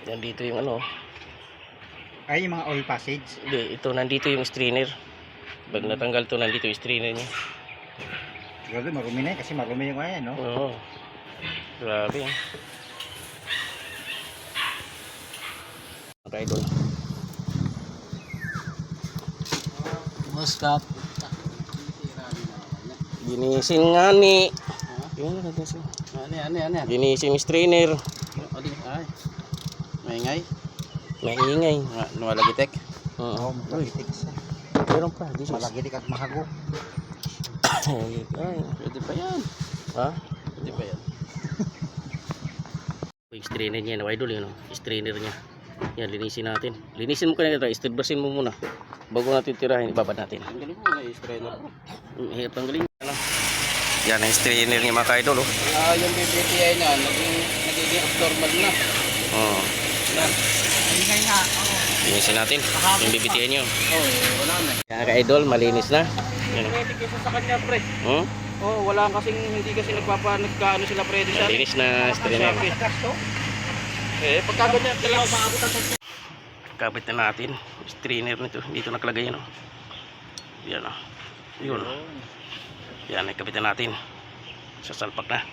Yan dito yung ano. Ay, yung mga oil passage. Hindi, ito nandito yung strainer. Pag natanggal to, nandito yung strainer niya. Grabe, marumi na yun kasi marumi yung ayan, no? Oo. Grabe. Okay, idol. Muskap. Ginising nga ni. Yun, nagising. Ano? Ginising yung strainer. Ay, maingay. Maingay. Nuwalagitek. Oo. Malagitik siya. Meron pa. This is. Malagitik at mahagok. Ay, Pwede pa yan. ha? Pwede pa yan. Yung strainer niya, no, idol, yun, no? Strainer niya. Yan, linisin natin. Linisin mo kanina, istirbasin mo muna. Bago natin tirahin, ibabad natin. Tanggalin mo na yung strainer. Hirap tanggalin. Ano? Yan ang strainer niya, mga ka-idol, oh. Yung BBTI na, nagiging abnormal na. Oo. Yan. Ingay nga. Linisin natin. Yung BBTN niyo. Wala na. Yan, ka-idol, malinis na. Yan. Pwede kasi sa kanya, pre. Oh, Hindi kasi nagkaano sila, pre. malinis na strainer. Pagka ganyan, kailangan maabot ang Kabit na natin. Strainer nito. Dito nakalagay yan, oh. Yan, oh. Yun, oh. Yan, ikabit na natin. Sasalpak na.